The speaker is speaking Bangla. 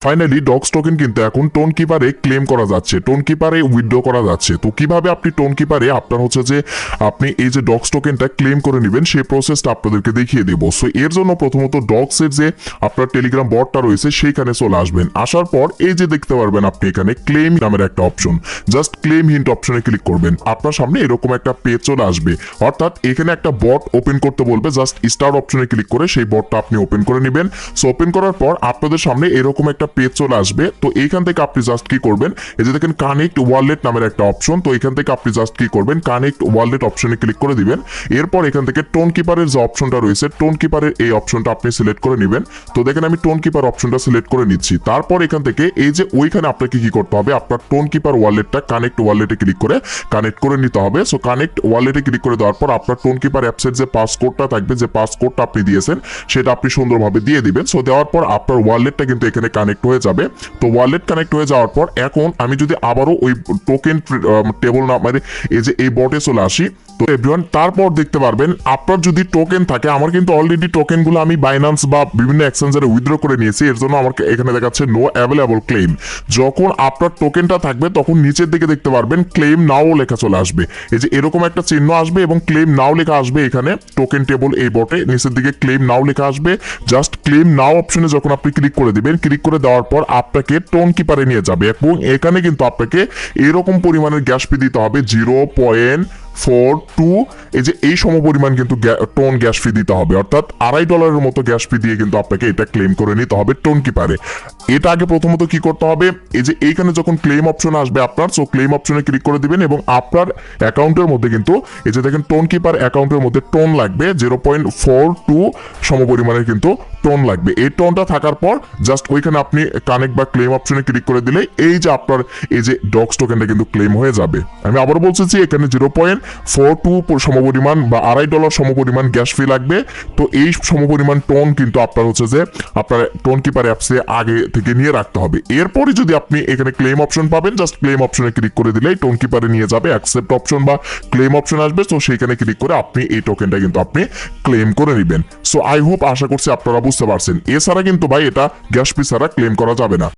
ফাইনালি ডগস টোকেন কিন্তু এখন টোন কিপারে ক্লেম করা যাচ্ছে, টোন কিপারে উইথড্র করা যাচ্ছে। তো কিভাবে আপনি টোন কিপারে আপনার হচ্ছে যে আপনি এই যে ডগস টোকেনটা ক্লেম করে নেবেন সেই প্রসেসটা আপনাদেরকে দেখিয়ে দেবো। সো এর জন্য প্রথমত ডগসের যে আপনার টেলিগ্রাম বটটা রয়েছে সেইখানে চলে আসবেন। আসার পর এই যে দেখতে পারবেন আপনি এখানে ক্লেম নামের একটা অপশন, জাস্ট ক্লেম হিন্ট অপশনে ক্লিক করবেন। আপনার সামনে এরকম একটা পেজ চলে আসবে, অর্থাৎ এখানে একটা বট ওপেন করতে বলবে, জাস্ট স্টার্ট অপশনে ক্লিক করে সেই বটটা আপনি ওপেন করে নেবেন। সো ওপেন করার পর আপনাদের সামনে এরকম একটা পেজ চলে আসবে। তো এইখান থেকে আপনি জাস্ট কি করবেন, এই যে দেখেন কানেক্ট ওয়ালেট নামের একটা অপশন, তো এখান থেকে আপনি জাস্ট কি করবেন, কানেক্ট ওয়ালেট অপশনে ক্লিক করে দিবেন। এরপর এখান থেকে টোন কিপারের যে অপশনটা রয়েছে, টোন কিপারের এই অপশনটা আপনি সিলেক্ট করে নেবেন। তো দেখেন আমি টোন কিপার অপশনটা সিলেক্ট করে নিচ্ছি। তারপর এখান থেকে এই যে ওইখানে আপনাকে কি করতে হবে, আপনার টোন কিপার ওয়ালেটটা কানেক্ট ওয়ালেটে ক্লিক করে কানেক্ট করে নিতে হবে। সো কানেক্ট ওয়ালেটে ক্লিক করে দেওয়ার পর আপনার টোন কিপার অ্যাপসের যে পাসকোডটা থাকবে, যে পাসকোডটা আপনি দিয়েছেন সেটা আপনি সুন্দরভাবে দিয়ে দিবেন। সো দেওয়ার পর আপনার ওয়ালেটটা কিন্তু এখানে কানেক্ট হয়ে যাবে। তো ওয়ালেট কানেক্ট হয়ে যাওয়ার পর এখন আমি যদি আবারও ওই টোকেন টেবল না মানে এই যে এই বটে চলে আসি, তো এভরিওয়ান তারপর দেখতে পারবেন আপনার যদি টোকেন থাকে, আমার কিন্তু অলরেডি টোকেনগুলো আমি বাইন্যান্স বা বিভিন্ন এক্সচেঞ্জারে উইথড্র করে নিয়েছি, এর জন্য আমার এখানে দেখাচ্ছে নো অ্যাভেলেবল ক্লেম। যখন আপনার টোকেনটা থাকবে তখন নিচের দিকে দেখতে পারবেন ক্লেম নাও লেখা চলে আসবে, এই যে এরকম একটা চিহ্ন আসবে এবং ক্লেম নাও লেখা আসবে এখানে টোকেন টেবল এই বটে নিচের দিকে ক্লেম নাও লেখা আসবে। জাস্ট ক্লেম নাও অপশনে যখন আপনি ক্লিক করে দিবেন, ক্লিক করে দেওয়ার পর আপনাকে টোন কিপারে নিয়ে যাবে এবং এখানে কিন্তু আপনাকে এরকম পরিমাণের গ্যাস ফি দিতে হবে 0.42, এই যে এই সমপরিমাণ কিন্তু টোন গ্যাস ফি দিতে হবে, অর্থাৎ $2.5 মতো গ্যাস ফি দিয়ে কিন্তু আপনাকে এটা ক্লেম করে নিতে হবে টোন কিপারে। এটা আগে প্রথমত কি করতে হবে, এই যে এইখানে যখন ক্লেম অপশন আসবে আপনার, সো ক্লেম অপশনে ক্লিক করে দিবেন এবং আপনার অ্যাকাউন্টের মধ্যে কিন্তু এই যে দেখেন টোন কিপার অ্যাকাউন্টের মধ্যে টোন লাগবে 0.42 সমপরিমাণের কিন্তু টোন লাগবে। এই টোনটা থাকার পর জাস্ট ওইখানে আপনি কানেক্ট বা ক্লেম অপশনে ক্লিক করে দিলে এই যে আপনার এই যে ডগস টোকেনটা কিন্তু ক্লেম হয়ে যাবে। আমি আবার বলছি যে এখানে 0.42 সমপরিমাণ বা $2.5 সমপরিমাণ গ্যাস ফি লাগবে। তো এই সমপরিমাণ টোন কিন্তু আপনার হচ্ছে যে আপনার টোন কিপার অ্যাপসে আগে থেকে নিয়ে রাখতে হবে। এরপরে যদি আপনি এখানে ক্লেম অপশন পাবেন, জাস্ট ক্লেম অপশনে ক্লিক করে দিলেই টোন কিপারে নিয়ে যাবে, অ্যাকসেপ্ট অপশন বা ক্লেম অপশন আসবে। তো সেইখানে ক্লিক করে আপনি এই টোকেনটা কিন্তু আপনি ক্লেম করে নেবেন। সো আই হোপ, আশা করছি আপনারা বুঝতে পারছেন। এছাড়া কিন্তু ভাই এটা গ্যাস ফি ছাড়া ক্লেম করা যাবে না।